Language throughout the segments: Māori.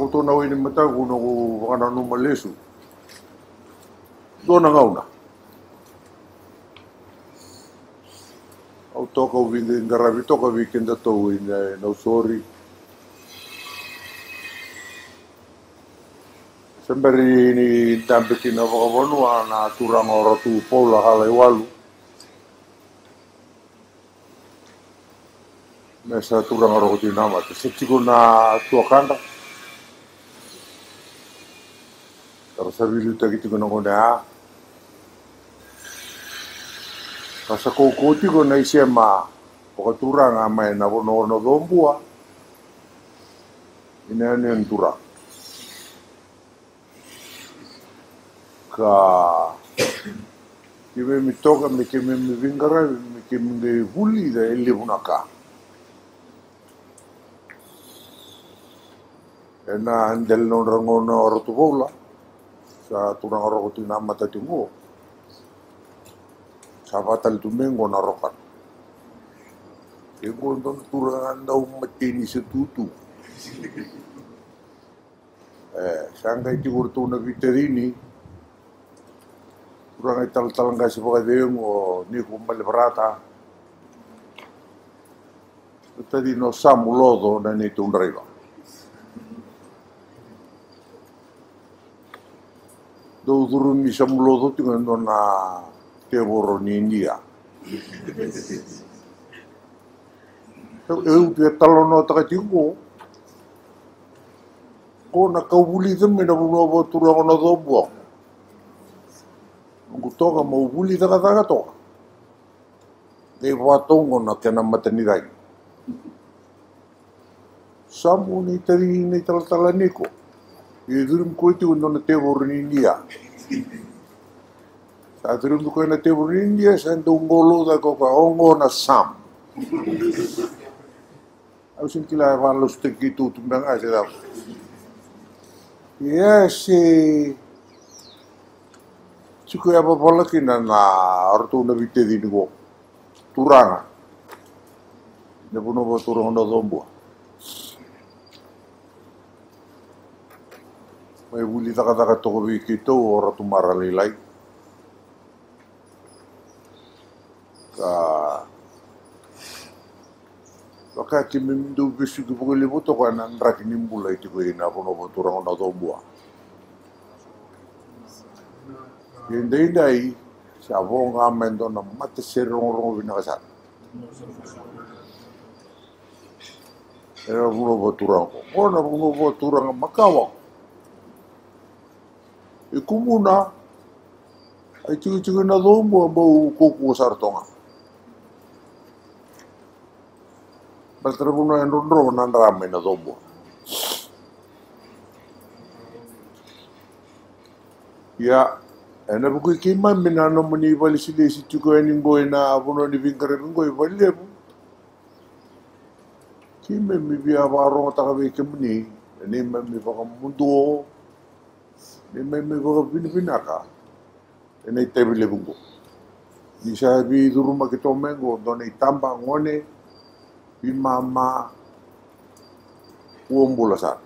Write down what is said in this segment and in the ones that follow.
ko tōna oi ni mataku no ko wakana no malesu. Tōna ngauna. Au toka uwinga ngaravi toka weekend ato i na usori. Sembari ni tampeki na wakawanua na turanga oratu Paula hala iwalu. Mesa turanga rokoti nama. Setiko na tuakanda. Karasa vilu takitiko na kone a. Kasa koukuti ko na isema wakaturanga mai na wono dombua. Ina ni turanga. Ka kime mi toka me kime mi vingara me kime me huli da ele hunaka ena andel no rangono ortu bola sa turang oroti na mata tingo sa batal tumengo na rokan ego don turang andau matini setutu sangai ti urtu na viterini kurang tal-tal nggak sih pokoknya o ni kumbal berata tadi no samulodo na ni tundreva do durun mi samulodo tinggal na teboro ni India dia talono takatingo ko nakawuli demi na buno turang na dobo Kutoka mau buli taka toka. Dei watongo na kena matanirai. Samu ni tari ni talatala niko. Idurum ko iti undo na tebor ni India. Sa durum ko na tebor ni India sa ndongolo da ko ka ongo na sam. Au sin kila wala steki tu tumbanga se da. Ia se Suku apa pola kina na ortu na vite di nugo turanga. Ne puno bo turanga no dombo. Mai wuli taka toko wiki to ora tu maralilai. Ka ki mindu bisu ki pukuli buto ka na nraki nimbula iti ko ina puno bo turanga no dombo. Indai sa vonga mendo na mate serong binakasa. Era puno bo turanga. Ona puno bo turanga makawa. Kumuna ai tiga na dombo bo koku sartonga. Baltrabuno en ronro na rame na dombo. Ya ena buku kima minano muni vali sile si tuko eningo ena abuno ni vingare bingo i vali lebu. Kime mi via varo taka veke muni ene mi vaka mundo ene mi vaka binaka ene i tebi lebungo. Ni sa vi duruma ke tomengo done tamba ngone i mama uombula sa.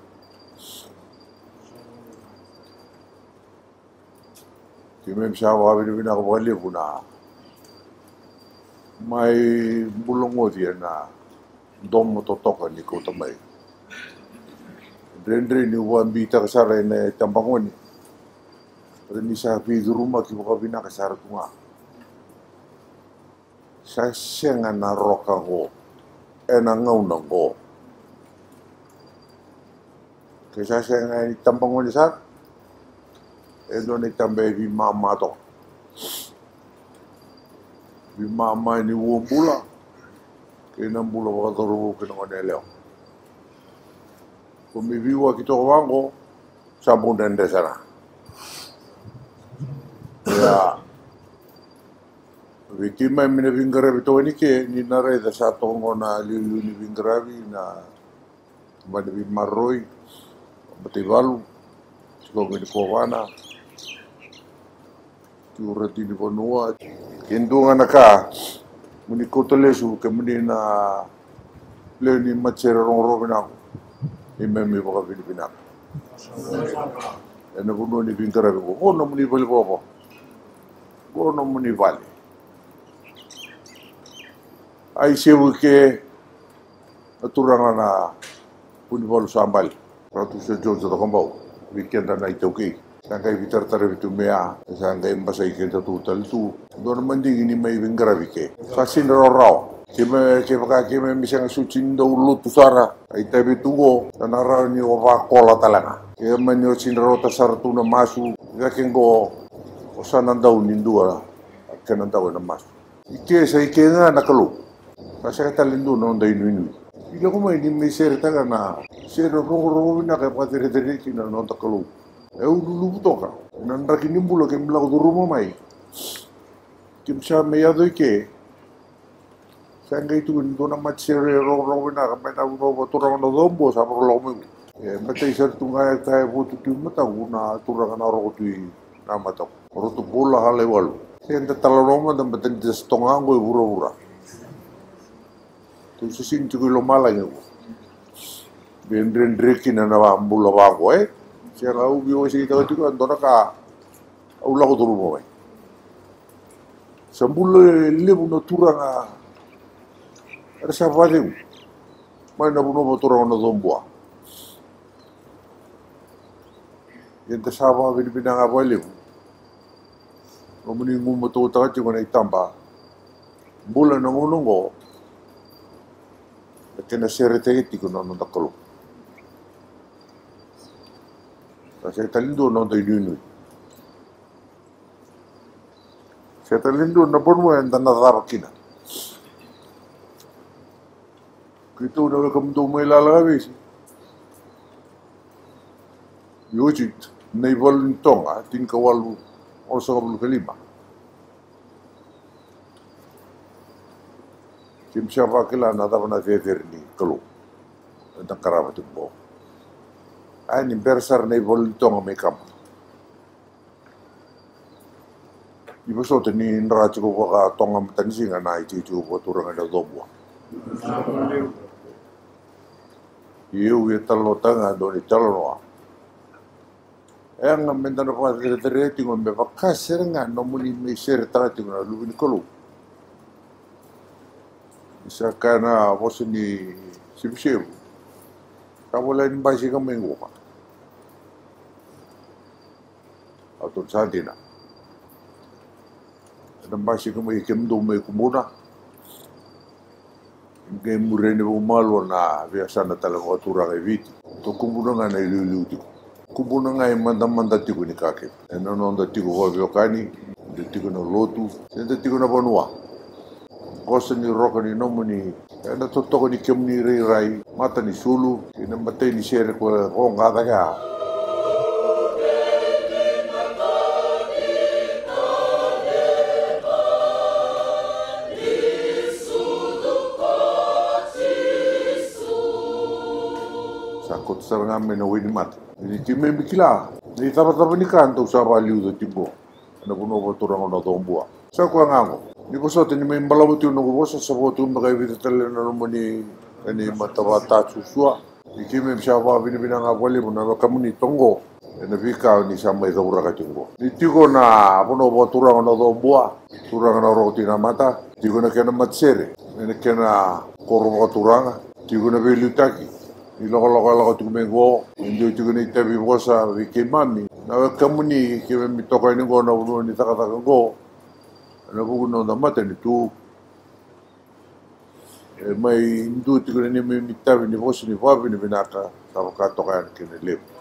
Kime msa wa binaka vali buna mai bulongo dia na domo totoka ni ko tamai. Rendre ni wan bita kasara ene tambangoni. Ni sa pi duruma ki boka bina kasara tunga. Sa senga na roka go ena ngauna go. Ke sa senga ni tambangoni sa edo ni tambe vi mama to. Vi mama ni wombula. Kena mbula wakatoro kena ngone leo. Kumi viwa kito wango sabun dende sana. Ya, viktima mina vingara bito ni ke ni nare da sa tongo na liu ni vingaravi na mani vi maroi, bati valu, siko ngini kowana, kiurati ni vanua. Kendunga naka, muni kotolesu ke muni na leo ni macera rong binako. Ime mi baka binako. Ena buno ni vingara bingo, ono muni bali boko. Ono muni vale. Ai sewu ke aturanga na puni bolu sambal. Ratu se George da Kambau. Weekend na itoki. Sangkai bitar tare bitu mea. Sangkai mbasa ikenta tu taltu. Don mending ini mai vingara bike. Sasin rorao. Kime misang sucin do ulu tusara. Ai tabi tugo. Tanara ni oba kola talanga. Kime nyo sinro tasartu na masu. Yakin go osanan daw nindua. Kanan daw na masu. Ike sa ike nga nakalu. Kasi katalindu na onday nui. Ila ko may may sere taga na sere rongo na kaya patire-tire kina na nakalu. Ululubuto ka. Nandra kinimbulo kaya mula ko duruma may. Kimsa mayado ike. Sangga itu ndo na matsere rongo na kaya na uno turang na dombo sa prolomo. Matay sa tungay kaya buto timata una turang na rongo tui namata. Roto bola halewal. Kaya tataloroma dan batang tongang ko ura-ura. Tu susin tu kilo malang ko. Bendren na nawa ambula wako Siya ka ubi o sige tayo tiko andona ka aula ko turu mo Sambulo libu na turang sa valeu. May nabuno ba turang na dombua. Yan ta sama binibinang valeu. Muni ngumato ta ti na itamba. Bulan ng unong ko. At kinasirete iti ko na nakalo. Kasi talindo na tayo nunui. Sa talindo na po mo yan natarap kina. Kito na kamundo mo ilalagawis. Yujit, naibal nitong tingkawal o sa kabulkalima. Kim siya pa kila na dapat na theater ni Kalu. ng karapat po. Ay, nimbersar na ibolito nga may kamp. Iba so, ni narachi ko ka tonga matanisi nga na itichu ko turang na dobwa. Iyo, talo nga doon italo noa. Nga mendano ko tere tingo me vakasera nga no muli me sere tati na lubini kolu. Isa kana voce ni sibshebu. Kamu lain basi ka mengo ka. Atau sadina. Dan basi ka may kemdo may kumuna. Ngay murene umalo na biasa na talaga aturang eviti. To kumuna nga na iluluti ko. Kubuna nga manda tigo ni kake. Eno nonda tigo ko biokani, de tigo na lotu, de tigo na banua. Kosa ni roka ni nomu ni, ena totoko ni kem ni rai, mata ni sulu, ina mate ni sere ko ngata ka. Sakot sarang amin na wini mata. Ini time mikila, ni tapa ni kanto sa value do tibo. Na puno ko turang na tombua. Sa ko ngango. Ni ko so tini may malabuti no ko sa sabotu magay vitale na no ni matawata susua. Ni time siya ba binibina nga wali mo na kamuni tongo. Na vika ni sa may daura ka tingo. Ni tigo na puno ko turang na tombua. Turang na roti na mata. Tigo na kena matsere. Ni kena kormo turanga. Tigo na velutaki. Iloko tumengo, hindi ko na itabi ko sa wikimami. Na kamu ni, kaya mitoka ni ko na ulo ni takataka ko. Ano ko kuno na mata ni tu. May hindi ko na ni may mitabi ni ko ni Fabi ni binaka. Tapos katokan kinilip.